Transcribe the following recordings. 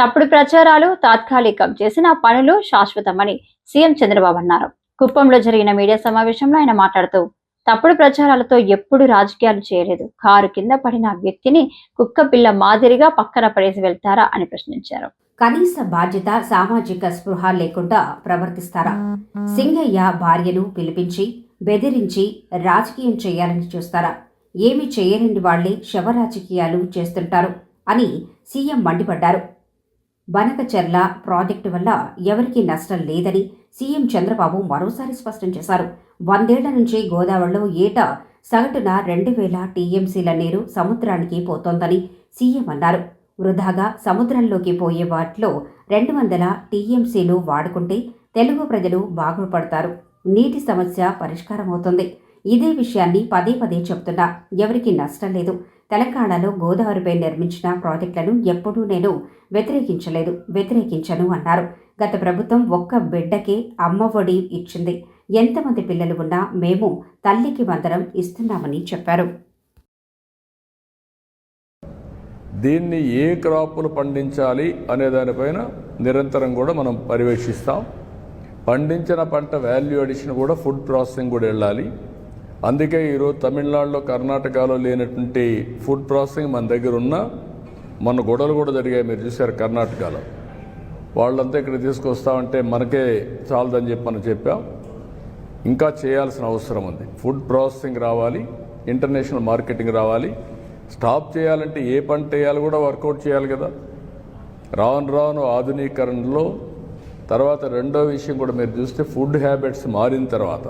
తప్పుడు ప్రచారాలు తాత్కాలికం, చేసిన పనులు శాశ్వతమని సీఎం చంద్రబాబు అన్నారు. కుప్పంలో జరిగిన మీడియా సమావేశంలో ఆయన మాట్లాడుతూ, తప్పుడు ప్రచారాలతో ఎప్పుడు రాజకీయాలు చేయలేదు. కారు కింద పడిన వ్యక్తిని కుక్క పిల్ల మాదిరిగా పక్కన పడేసి వెళ్తారా అని ప్రశ్నించారు. కనీస బాధ్యత, సామాజిక స్పృహ లేకుండా ప్రవర్తిస్తారా? సింగయ్య భార్యను పిలిపించి బెదిరించి రాజకీయం చేయాలని చూస్తారా? ఏమి చేయలేని వాళ్లే శవ రాజకీయాలు చేస్తుంటారు అని సీఎం మండిపడ్డారు. బనకచెర్ల ప్రాజెక్టు వల్ల ఎవరికీ నష్టం లేదని సీఎం చంద్రబాబు మరోసారి స్పష్టం చేశారు. 100 ఏళ్ల నుంచి గోదావరిలో ఏటా సగటున 2000 టీఎంసీల నీరు సముద్రానికి పోతోందని సీఎం అన్నారు. వృధాగా సముద్రంలోకి పోయే వాటిలో 200 టీఎంసీలు వాడుకుంటే తెలుగు ప్రజలు బాగుపడతారు, నీటి సమస్య పరిష్కారమవుతుంది. ఇదే విషయాన్ని పదే పదే చెప్తున్నా ఎవరికీ నష్టం లేదు. తెలంగాణలో గోదావరిపై నిర్మించిన ప్రాజెక్టులను ఎప్పుడూ నేను వ్యతిరేకించను అన్నారు. గత ప్రభుత్వం ఒక్క బిడ్డకే అమ్మఒడి ఇచ్చింది. ఎంతమంది పిల్లలు ఉన్నా మేము తల్లికి వందనం ఇస్తున్నామని చెప్పారు. దీన్ని ఏ క్రాపులు పండించాలి అనే దానిపైన నిరంతరం కూడా మనం పర్యవేక్షిస్తాం. పండించిన పంట వాల్యూ అడిషన్ కూడా ఫుడ్ ప్రాసెసింగ్ కూడా వెళ్ళాలి. అందుకే ఈరోజు తమిళనాడులో, కర్ణాటకలో లేనటువంటి ఫుడ్ ప్రాసెసింగ్ మన దగ్గర ఉన్న మన గొడవలు కూడా జరిగాయి. మీరు చూశారు కర్ణాటకలో. వాళ్ళంతా ఇక్కడ తీసుకొస్తామంటే మనకే చాలదని చెప్పి మనం చెప్పాం. ఇంకా చేయాల్సిన అవసరం ఉంది. ఫుడ్ ప్రాసెసింగ్ రావాలి, ఇంటర్నేషనల్ మార్కెటింగ్ రావాలి. స్టాప్ చేయాలంటే ఏ పంట వేయాలి కూడా వర్కౌట్ చేయాలి కదా. రాను రాను ఆధునీకరణలో తర్వాత రెండో విషయం కూడా మీరు చూస్తే ఫుడ్ హ్యాబిట్స్ మారిన తర్వాత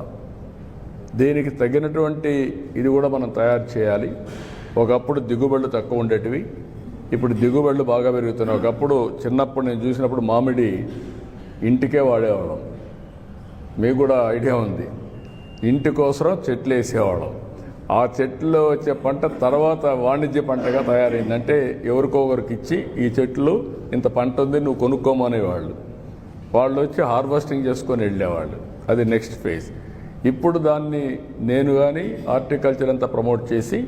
దీనికి తగినటువంటి ఇది కూడా మనం తయారు చేయాలి. ఒకప్పుడు దిగుబడులు తక్కువ ఉండేటివి, ఇప్పుడు దిగుబడులు బాగా పెరుగుతున్నాయి. ఒకప్పుడు చిన్నప్పుడు నేను చూసినప్పుడు మామిడి ఇంటికే వాడేవాళ్ళం. మీకు కూడా ఐడియా ఉంది. ఇంటి కోసం చెట్లు వేసేవాళ్ళం. ఆ చెట్లు వచ్చే పంట తర్వాత వాణిజ్య పంటగా తయారైంది. అంటే ఎవరికొకరికి ఇచ్చి ఈ చెట్లు ఇంత పంట ఉంది నువ్వు కొనుక్కోమనేవాళ్ళు. వాళ్ళు వచ్చి హార్వెస్టింగ్ చేసుకొని వెళ్ళేవాళ్ళు. అది నెక్స్ట్ ఫేజ్. ఇప్పుడు దాన్ని నేను కానీ హార్టికల్చర్ అంతా ప్రమోట్ చేసి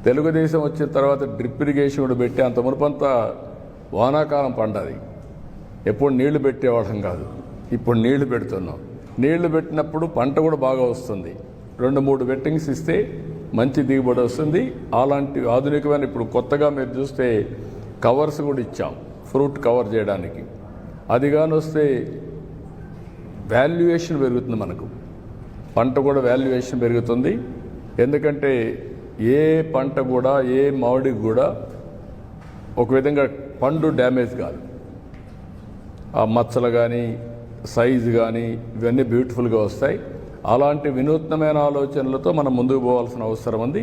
తెలుగుదేశం వచ్చిన తర్వాత డ్రిప్ ఇరిగేషన్ కూడా పెట్టి, అంత మునుపంతా వానాకాలం పండది. ఎప్పుడు నీళ్లు పెట్టేవాళ్ళం కాదు, ఇప్పుడు నీళ్లు పెడుతున్నాం. నీళ్లు పెట్టినప్పుడు పంట కూడా బాగా వస్తుంది. 2-3 వెట్టింగ్స్ ఇస్తే మంచి దిగుబడి వస్తుంది. అలాంటి ఆధునికమైన ఇప్పుడు కొత్తగా మీరు చూస్తే కవర్స్ కూడా ఇచ్చాం ఫ్రూట్ కవర్ చేయడానికి. అది కానీ వస్తే వాల్యుయేషన్ పెరుగుతుంది. మనకు పంట కూడా వాల్యుయేషన్ పెరుగుతుంది. ఎందుకంటే ఏ పంట కూడా, ఏ మామిడికి కూడా ఒక విధంగా పండు డ్యామేజ్ కాదు. ఆ మచ్చలు కానీ సైజు కానీ ఇవన్నీ బ్యూటిఫుల్గా వస్తాయి. అలాంటి వినూత్నమైన ఆలోచనలతో మనం ముందుకు పోవాల్సిన అవసరం ఉంది.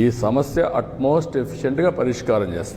ఈ సమస్య అట్మోస్ట్ ఎఫిషియెంట్గా పరిష్కారం చేస్తాం.